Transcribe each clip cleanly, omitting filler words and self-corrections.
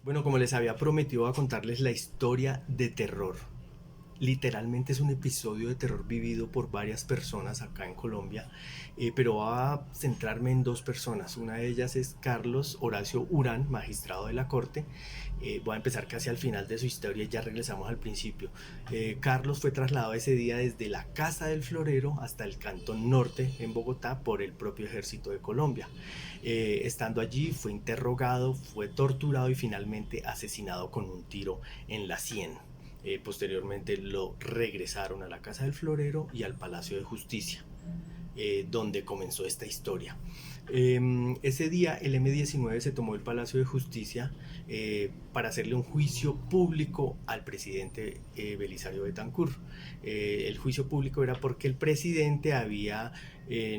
Bueno, como les había prometido, voy a contarles la historia de terror. Literalmente es un episodio de terror vivido por varias personas acá en Colombia, pero va a centrarme en dos personas. Una de ellas es Carlos Horacio Urán, magistrado de la Corte. Voy a empezar casi al final de su historia y ya regresamos al principio. Carlos fue trasladado ese día desde la Casa del Florero hasta el Cantón Norte en Bogotá por el propio Ejército de Colombia. Estando allí fue interrogado, fue torturado y finalmente asesinado con un tiro en la sien. Posteriormente lo regresaron a la Casa del Florero y al Palacio de Justicia, donde comenzó esta historia. Ese día el M-19 se tomó el Palacio de Justicia para hacerle un juicio público al presidente Belisario Betancur. El juicio público era porque el presidente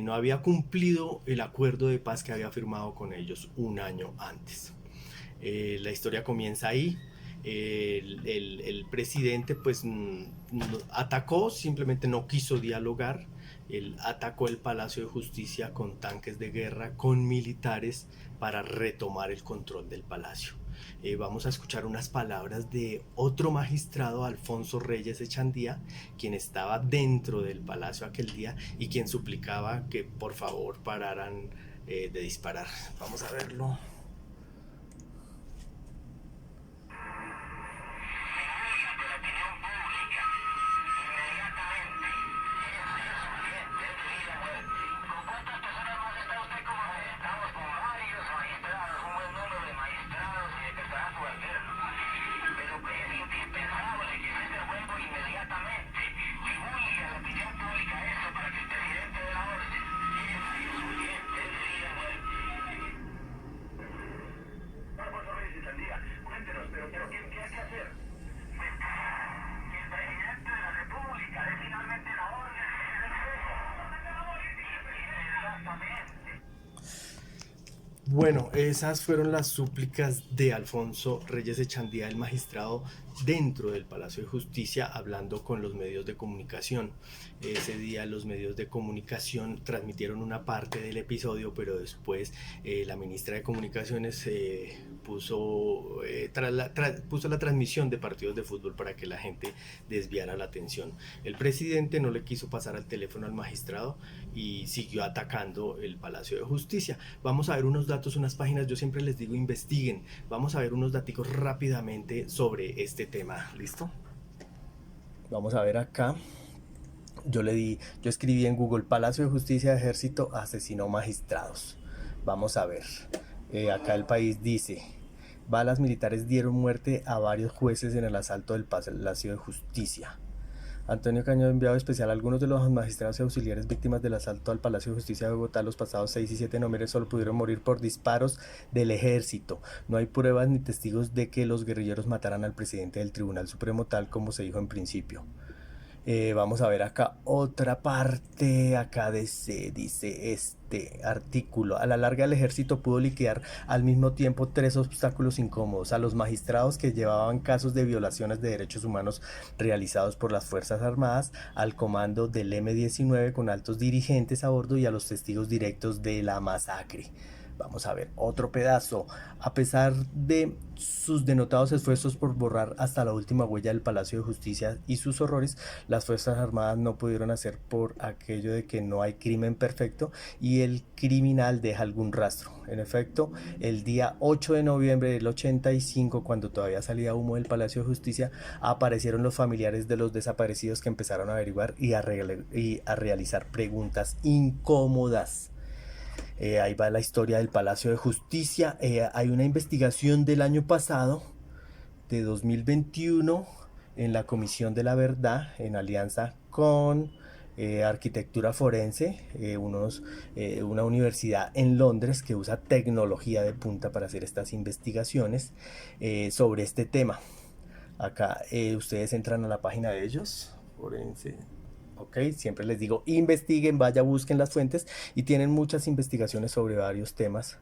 no había cumplido el acuerdo de paz que había firmado con ellos un año antes. La historia comienza ahí. El presidente pues atacó, simplemente no quiso dialogar. Él atacó el Palacio de Justicia con tanques de guerra, con militares, para retomar el control del palacio. Vamos a escuchar unas palabras de otro magistrado, Alfonso Reyes Echandía, quien estaba dentro del palacio aquel día y quien suplicaba que por favor pararan de disparar. Vamos a verlo. Bueno, esas fueron las súplicas de Alfonso Reyes Echandía, el magistrado, dentro del Palacio de Justicia, hablando con los medios de comunicación. Ese día los medios de comunicación transmitieron una parte del episodio, pero después la ministra de Comunicaciones puso la transmisión de partidos de fútbol para que la gente desviara la atención. El presidente no le quiso pasar al teléfono al magistrado y siguió atacando el Palacio de Justicia. Vamos a ver unos datos, unas páginas. Yo siempre les digo investiguen. Vamos a ver unos datos rápidamente sobre este tema. ¿Listo? Vamos a ver acá. Yo escribí en Google: Palacio de Justicia de Ejército asesinó magistrados. Vamos a ver. Acá el país dice: balas militares dieron muerte a varios jueces en el asalto del Palacio de Justicia. Antonio Cañón, enviado especial: algunos de los magistrados y auxiliares víctimas del asalto al Palacio de Justicia de Bogotá los pasados 6 y 7 de noviembre solo pudieron morir por disparos del ejército. No hay pruebas ni testigos de que los guerrilleros mataran al presidente del Tribunal Supremo, tal como se dijo en principio. Vamos a ver acá otra parte. Acá dice este artículo: a la larga el ejército pudo liquidar al mismo tiempo tres obstáculos incómodos: a los magistrados que llevaban casos de violaciones de derechos humanos realizados por las Fuerzas Armadas, al comando del M-19 con altos dirigentes a bordo y a los testigos directos de la masacre. Vamos a ver otro pedazo. A pesar de sus denotados esfuerzos por borrar hasta la última huella del Palacio de Justicia y sus horrores, las Fuerzas Armadas no pudieron hacer por aquello de que no hay crimen perfecto y el criminal deja algún rastro. En efecto, el día 8 de noviembre del 85, cuando todavía salía humo del Palacio de Justicia, aparecieron los familiares de los desaparecidos, que empezaron a averiguar y a realizar preguntas incómodas. Ahí va la historia del Palacio de Justicia. Hay una investigación del año pasado, de 2021, en la Comisión de la Verdad, en alianza con Arquitectura Forense, una universidad en Londres que usa tecnología de punta para hacer estas investigaciones sobre este tema. Acá ustedes entran a la página de ellos, Forense. Ok, siempre les digo, investiguen, vaya, busquen las fuentes, y tienen muchas investigaciones sobre varios temas.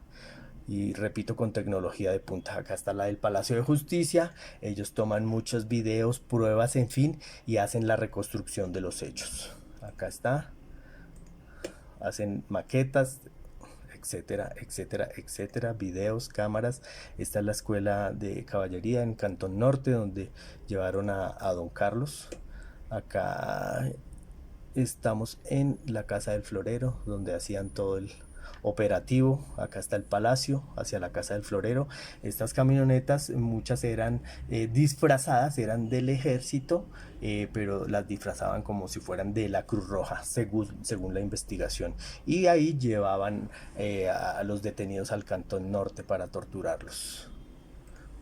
Y repito, con tecnología de punta. Acá está la del Palacio de Justicia. Ellos toman muchos videos, pruebas, en fin, y hacen la reconstrucción de los hechos. Acá está. Hacen maquetas, etcétera, etcétera, etcétera, videos, cámaras. Esta es la escuela de caballería en Cantón Norte, donde llevaron a don Carlos. Acá estamos en la Casa del Florero, donde hacían todo el operativo. Acá está el palacio, hacia la Casa del Florero. Estas camionetas, muchas eran disfrazadas, eran del ejército, pero las disfrazaban como si fueran de la Cruz Roja, según la investigación. Y ahí llevaban a los detenidos al Cantón Norte para torturarlos.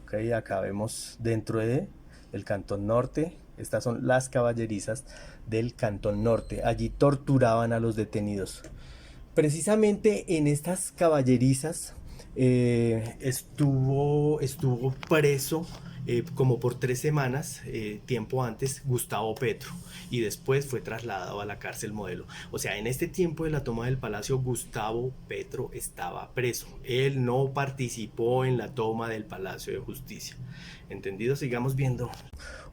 Okay, acá vemos dentro de el Cantón Norte. Estas son las caballerizas del Cantón Norte. Allí torturaban a los detenidos. Precisamente en estas caballerizas estuvo preso como por 3 semanas, tiempo antes, Gustavo Petro, y después fue trasladado a la cárcel Modelo. O sea, en este tiempo de la toma del palacio, Gustavo Petro estaba preso. Él no participó en la toma del Palacio de Justicia. ¿Entendido? Sigamos viendo.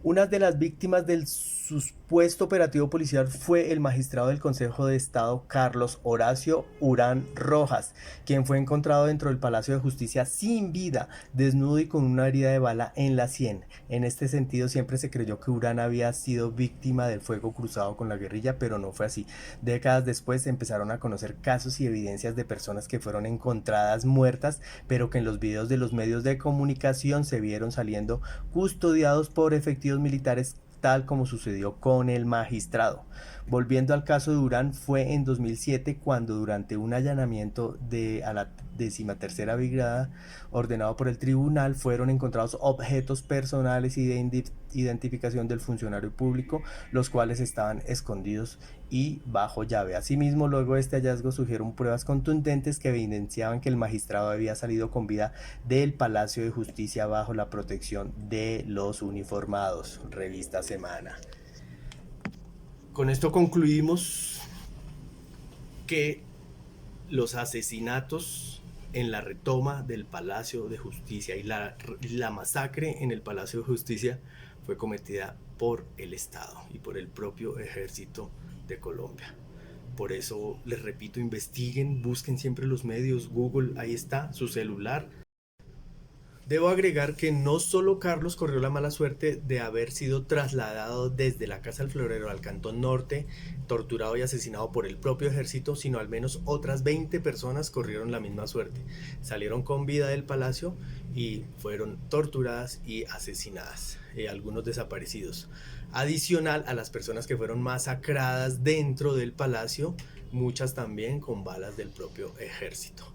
Una de las víctimas del supuesto operativo policial fue el magistrado del Consejo de Estado Carlos Horacio Urán Rojas, quien fue encontrado dentro del Palacio de Justicia sin vida, desnudo y con una herida de bala en la sien. En este sentido, siempre se creyó que Urán había sido víctima del fuego cruzado con la guerrilla, pero no fue así. Décadas después se empezaron a conocer casos y evidencias de personas que fueron encontradas muertas, pero que en los videos de los medios de comunicación se vieron saliendo custodiados por efectivos militares, tal como sucedió con el magistrado. Volviendo al caso de Urán, fue en 2007 cuando durante un allanamiento a la 13ª Brigada ordenado por el tribunal fueron encontrados objetos personales y de identificación del funcionario público, los cuales estaban escondidos y bajo llave. Asimismo, luego de este hallazgo surgieron pruebas contundentes que evidenciaban que el magistrado había salido con vida del Palacio de Justicia bajo la protección de los uniformados. Revista Semana. Con esto concluimos que los asesinatos en la retoma del Palacio de Justicia y la masacre en el Palacio de Justicia fue cometida por el Estado y por el propio Ejército de Colombia. Por eso les repito, investiguen, busquen siempre los medios, Google, ahí está, su celular. Debo agregar que no solo Carlos corrió la mala suerte de haber sido trasladado desde la Casa del Florero al Cantón Norte, torturado y asesinado por el propio ejército, sino al menos otras 20 personas corrieron la misma suerte. Salieron con vida del palacio y fueron torturadas y asesinadas, algunos desaparecidos. Adicional a las personas que fueron masacradas dentro del palacio, muchas también con balas del propio ejército.